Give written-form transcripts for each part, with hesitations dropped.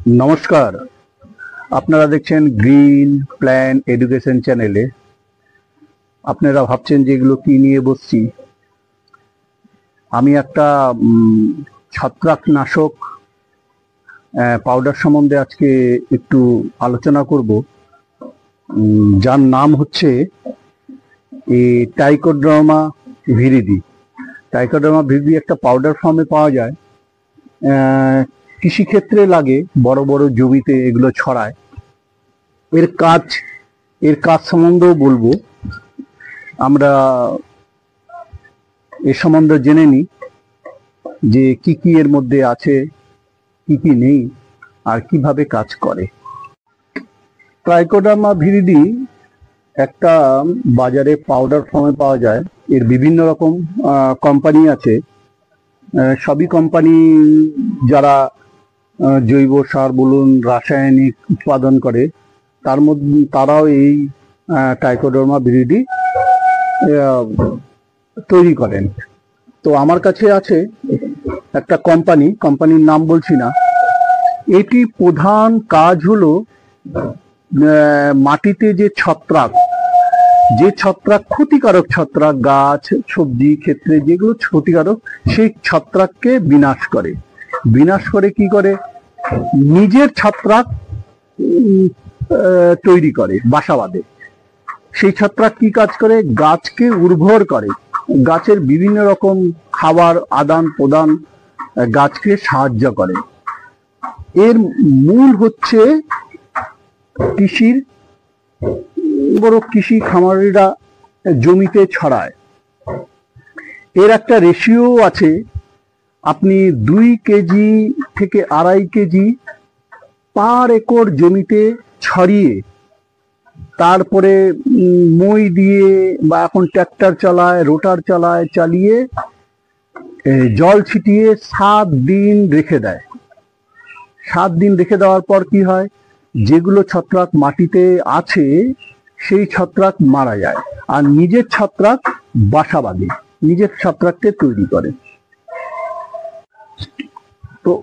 নমস্কার। আপনারা দেখছেন গ্রিন প্ল্যান এডুকেশন চ্যানেলে। আপনারা ভাবছেন যে এগুলো কি নিয়ে বসছি। আমি একটা ছত্রাকনাশক পাউডার সম্বন্ধে আজকে একটু আলোচনা করব, যার নাম হচ্ছে ট্রাইকোডার্মা ভিরিডি। ট্রাইকোডার্মা ভিরিডি একটা পাউডার ফর্মে পাওয়া যায়, কৃষিক্ষেত্রে লাগে, বড় বড় জমিতে এগুলো ছড়ায়। এর কাজ সম্বন্ধেও বলবো। আমরা এ সম্বন্ধে জেনে নিই যে কি কি এর মধ্যে আছে, কি কি নেই, আর কিভাবে কাজ করে। ট্রাইকোডার্মা ভিরিডি একটা বাজারে পাউডার ফর্মে পাওয়া যায়। এর বিভিন্ন রকম কোম্পানি আছে। সবই কোম্পানি যারা জৈব সার বলুন, রাসায়নিক উৎপাদন করে, তারাও এই ট্রাইকোডার্মা ভিরিডি তৈরি করেন। তো আমার কাছে আছে একটা কোম্পানির নাম বলছি না। এটি প্রধান কাজ হলো মাটিতে যে ছত্রাক ক্ষতিকারক ছত্রাক, গাছ সবজি ক্ষেত্রে যেগুলো ক্ষতিকারক, সেই ছত্রাককে বিনাশ করে কি করে, নিজের ছত্রাক তৈরি করে, বাসা বাঁধে। সেই ছত্রাক কি কাজ করে, গাছকে উর্বর করে, গাছের বিভিন্ন রকম খাবার আদান প্রদান গাছকে সাহায্য করে। এর মূল হচ্ছে কৃষি খামারিরা জমিতে ছড়ায়। এর একটা রেশিও আছে। আপনি 2 কেজি থেকে 2.5 কেজি পার একর জমিতে ছড়িয়ে, তারপরে মই দিয়ে বা এখন ট্র্যাক্টর চালায়, রোটার চালিয়ে জল ছিটিয়ে 7 দিন রেখে দেয়। 7 দিন রেখে দেওয়ার পর কি হয়, যেগুলো ছত্রাক মাটিতে আছে সেই ছত্রাক মারা যায়, আর নিজের ছত্রাক বাসা বাঁধে, নিজের ছত্রাককে তৈরি করে। তো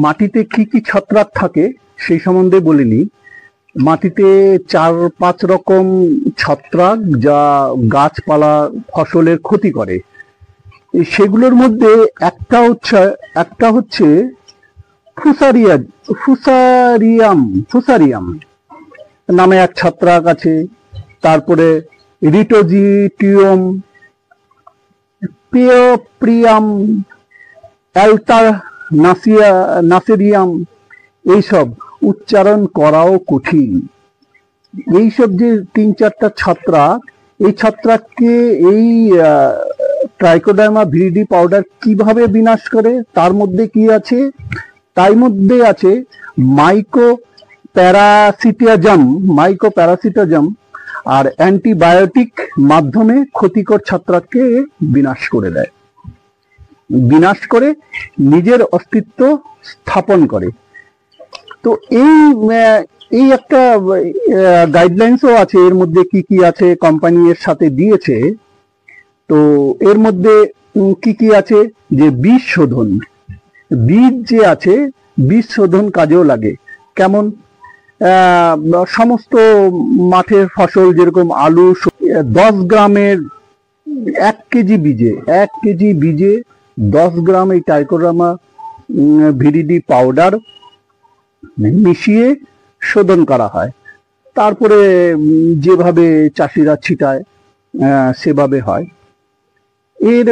মাটিতে কি কি ছত্রাক থাকে সেই সম্বন্ধে বলে নিই। মাটিতে 4-5 রকম ছত্রাক যা গাছপালা ফসলের ক্ষতি করে। সেগুলোর মধ্যে একটা হচ্ছে ফুসারিয়াম নামে এক ছত্রাক আছে। তারপরে রিটোজিটিয়াম, পেওপ্রিয়াম, অ্যালটানাসিয়াম, এইসব উচ্চারণ করাও কঠিন। এইসব যে 3-4টা ছত্রাক, এই ছত্রাককে এই ট্রাইকোডার্মা ভিরিডি পাউডার কিভাবে বিনাশ করে, তার মধ্যে কি আছে, মাইকোপ্যারাসিটাজম আর অ্যান্টিবায়োটিক মাধ্যমে ক্ষতিকর ছত্রাককে বিনাশ করে দেয়, বিনাশ করে নিজের অস্তিত্ব স্থাপন করে। তো এই একটা গাইডলাইন্সও আছে। এর মধ্যে কি কি আছে কোম্পানি এর সাথে দিয়েছে। তো এর মধ্যে কি কি আছে, যে বীজ যে আছে, বীজ শোধন কাজেও লাগে। কেমন, সমস্ত মাঠের ফসল যেরকম আলু, 10 গ্রামের 1 কেজি বীজে 10 গ্রাম এই ট্রাইকোডার্মা ভিরিডি পাউডার মিশিয়ে শোধন করা হয়। তারপরে যেভাবে চাষিরা ছিটায় সেভাবে হয়। এর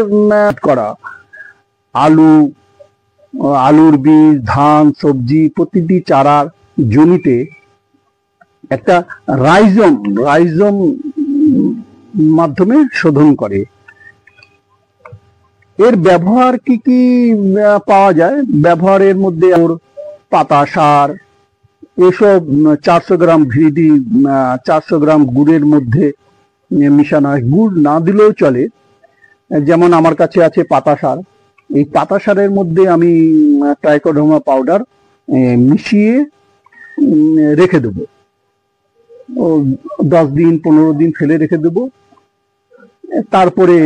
করা আলুর বীজ, ধান, সবজি প্রতিটি চারার জমিতে একটা রাইজোম মাধ্যমে শোধন করে। এর ব্যবহার কি কি পাওয়া যায়, ব্যবহারের মধ্যে পাতা সার, এসব 400 গ্রাম ভিরিডি 400 গ্রাম গুড়ের মধ্যে মিশানো হয়। গুড় না দিলেও চলে। যেমন আমার কাছে আছে পাতা সার। এই পাতা সারের মধ্যে আমি ট্রাইকোডার্মা পাউডার মিশিয়ে রেখে দেবো, 10 দিন 15 দিন ফেলে রেখে দেবো। তারপরে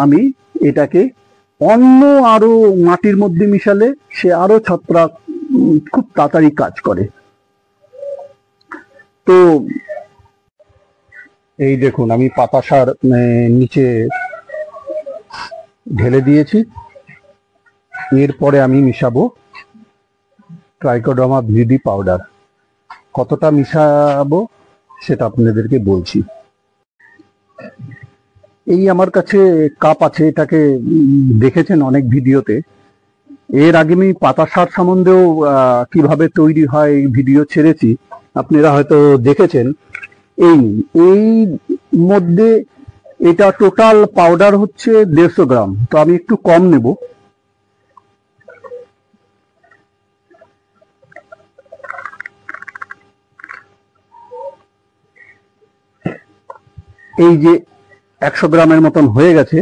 আমি এটাকে অন্য আরো মাটির মধ্যে মিশালে সে আরো ছত্রাক খুব তাড়াতাড়ি কাজ করে। তো এই দেখুন আমি পাতা সার নিচে ঢেলে দিয়েছি। এরপরে আমি মিশাবো ট্রাইকোডার্মা ভিরিডি পাউডার। কতটা মিশাবো সেটা আপনাদেরকে বলছি। এই আমার কাছে কাপ আছে, এটাকে দেখেছেন অনেক ভিডিওতে। এর আগে আমি পাতা সার সম্বন্ধেও কিভাবে তৈরি হয় এই ভিডিও ছেড়েছি, আপনারা হয়তো দেখেছেন। এই মধ্যে এটা টোটাল পাউডার হচ্ছে 150 গ্রাম, তো আমি একটু কম নেব। এই যে 100 গ্রামের মতন হয়ে গেছে,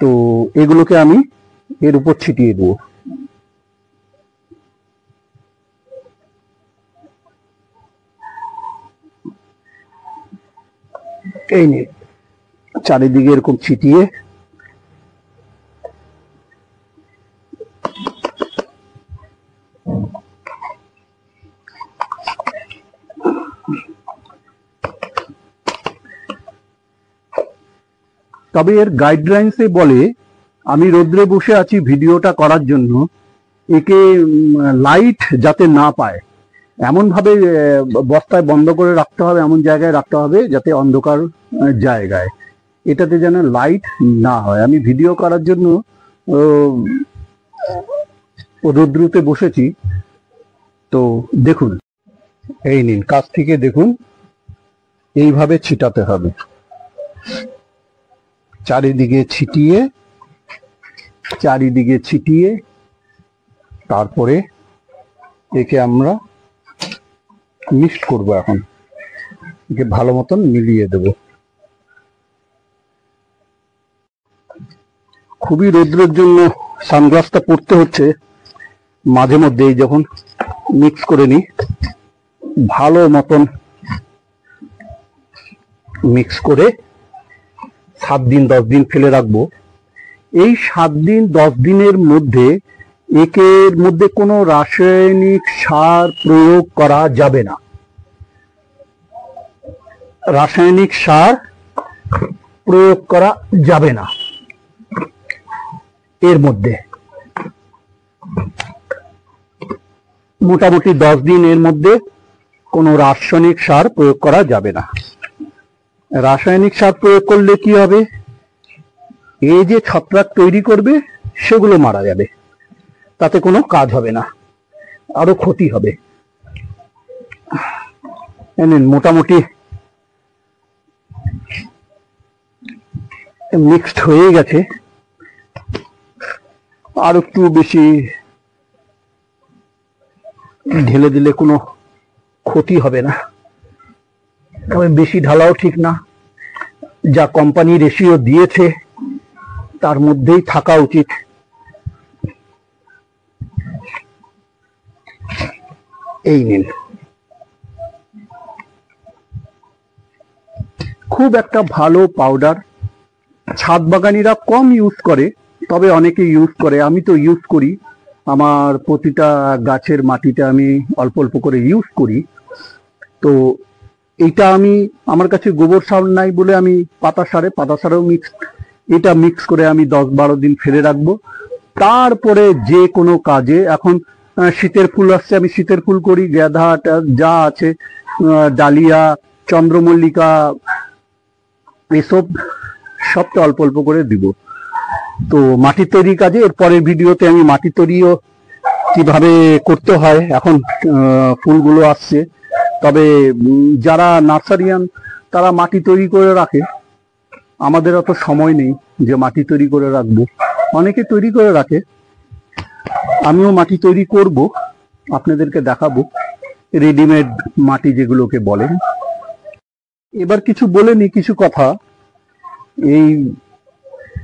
তো এগুলোকে আমি এর উপর ছিটিয়ে দেবো। এই নিয়ে চারিদিকে এরকম ছিটিয়ে তবে এর গাইডলাইন্সে বলে, আমি রোদ্রে বসে আছি ভিডিওটা করার জন্য, একে লাইট যাতে না পায় এমন ভাবে বস্তায় বন্ধ করে রাখতে হবে, এমন জায়গায় রাখতে হবে যাতে অন্ধকার জায়গায়, এটাতে যেন লাইট না হয়। আমি ভিডিও করার জন্য রোদ্রুতে বসেছি। তো দেখুন, এই নিন কাছ থেকে দেখুন, এইভাবে ছিটাতে হবে, চারিদিকে ছিটিয়ে তারপরে একে আমরা মিক্সড করব। এখন একে ভালো মতন মিলিয়ে দেব। খুবই রোদ্রের জন্য সানগ্লাসটা পরতে হচ্ছে মাঝে মধ্যেই। যখন মিক্স করে নিই, ভালো মতন মিক্স করে 7 দিন 10 দিন ফেলে রাখবো। এই 7 দিন 10 দিনের মধ্যে একের মধ্যে কোনো রাসায়নিক সার প্রয়োগ করা যাবে না। রাসায়নিক সার প্রয়োগ করা যাবে না এর মধ্যে। মোটামুটি 10 দিন এর মধ্যে কোনো রাসায়নিক সার প্রয়োগ করা যাবে না। রাসায়নিক সার প্রয়োগ করলে কি হবে, এই যে ছত্রাক তৈরি করবে সেগুলো মারা যাবে, তাতে কোনো কাজ হবে না, আরো ক্ষতি হবে। মোটামুটি মিক্সড হয়ে গেছে, আর একটু বেশি ঢেলে দিলে কোনো ক্ষতি হবে না, তবে বেশি ঢালাও ঠিক না। যা কোম্পানি রেশিও দিয়েছে তার মধ্যেই থাকা উচিত। এই নিন, খুব একটা ভালো পাউডার। ছাদ বাগানিরা কম ইউজ করে, তবে অনেকে ইউজ করে। আমি তো ইউজ করি, আমার প্রতিটা গাছের মাটিতে আমি অল্প অল্প করে ইউজ করি। তো এইটা আমি, আমার কাছে গোবর সার নাই বলে আমি পাতা সারেও এটা মিক্স করে আমি 10-12 দিন ফেলে রাখবো। তারপরে যে কোনো কাজে, এখন শীতের ফুল আসছে, আমি শীতের ফুল করি, গাঁদা যা আছে, ডালিয়া, চন্দ্রমল্লিকা, এসব সবটা অল্প অল্প করে দিব। তো মাটি তৈরি কাজে এর পরের ভিডিওতে আমি মাটি তৈরিও কিভাবে করতে হয়, এখন ফুলগুলো আসছে। তবে যারা নার্সারিয়ান তারা মাটি তৈরি করে রাখে, আমাদের অত সময় নেই যে মাটি তৈরি করে রাখবো। অনেকে তৈরি করে রাখে, আমিও মাটি তৈরি করব, আপনাদেরকে দেখাবো রেডিমেড মাটি যেগুলোকে বলে। এবার কিছু বলে নি, কিছু কথা। এই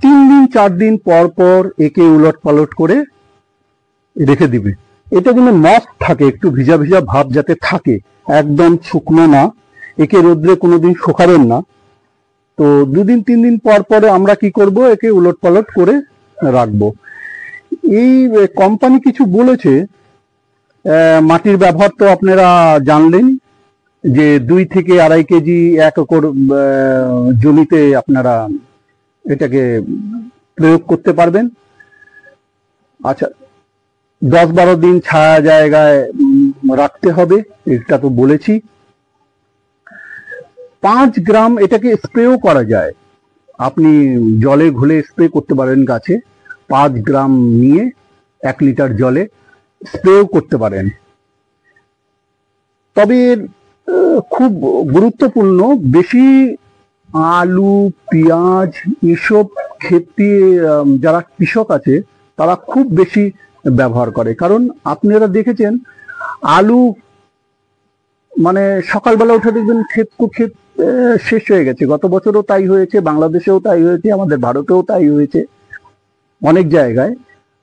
3 দিন 4 দিন পর পর একে উলট পালট করে রেখে দিবে। এটা যেন মস্ত থাকে, একটু ভিজা ভিজা ভাব যাতে থাকে, একদম শুকনো না। একে রোদ্রে কোনোদিন শুকাবেন না। তো 2 দিন 3 দিন পর পরে আমরা কি করব, একে উলট পালট করে রাখবো। এই কোম্পানি কিছু বলেছে মাটির ব্যবহার তো আপনারা জানলেন যে 2 থেকে 2.5 কেজি 1 একর জমিতে আপনারা এটাকে প্রয়োগ করতে পারবেন। আচ্ছা, 10-12 দিন ছায়া জায়গায় রাখতে হবে, এটা তো বলেছি। 5 গ্রাম এটাকে স্প্রেও করা যায়, আপনি জলে ঘুলে স্প্রে করতে পারেন গাছে। 5 গ্রাম নিয়ে 1 লিটার জলে স্প্রেও করতে পারেন। তবে খুব গুরুত্বপূর্ণ, বেশি আলু পেঁয়াজ এসব ক্ষেত্রে যারা কৃষক আছে তারা খুব বেশি ব্যবহার করে। কারণ আপনারা দেখেছেন আলু মানে সকালবেলা উঠে দেখবেন ক্ষেত শেষ হয়ে গেছে। গত বছরও তাই হয়েছে, বাংলাদেশেও তাই হয়েছে, আমাদের ভারতেও তাই হয়েছে অনেক জায়গায়।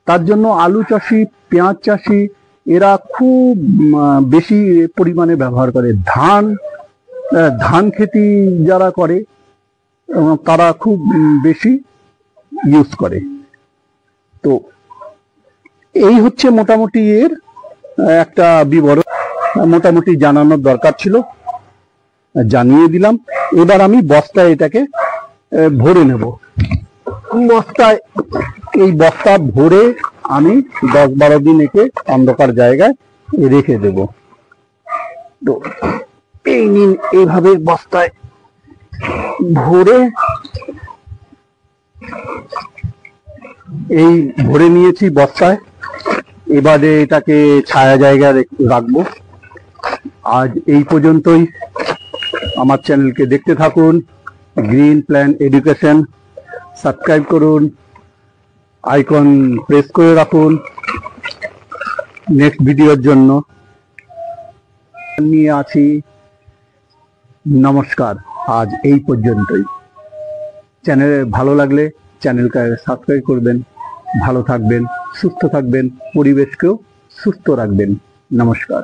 তার জন্য আলু চাষি পেঁয়াজ চাষি এরা খুব বেশি পরিমাণে ব্যবহার করে। ধান খেতি যারা করে তারা খুব বেশি ইউজ করে। তো এই হচ্ছে মোটামুটি এর একটা বিবরণ, মোটামুটি জানানোর দরকার ছিল, জানিয়ে দিলাম। এবার আমি বস্তায় এটাকে ভরে নেব। বস্তায়, এই বস্তা ভরে আমি 10-12 দিন একে অন্ধকার জায়গায় রেখে দেব। তো এই নিন, এইভাবে বস্তায় ভরে ভরে নিয়েছি বস্তায়। এবারে এটাকে ছায়া জায়গায় রাখবো। আজ এই পর্যন্তই। আমার চ্যানেলকে দেখতে থাকুন, গ্রিন প্ল্যান এডুকেশন। সাবস্ক্রাইব করুন, আইকন প্রেস করে রাখুন নেক্সট ভিডিওর জন্য। নিয়ে আছি। নমস্কার, আজ এই পর্যন্তই। চ্যানেলে ভালো লাগলে চ্যানেলকে সাবস্ক্রাইব করবেন। ভালো থাকবেন, সুস্থ থাকবেন, পরিবেশকেও সুস্থ রাখবেন। নমস্কার।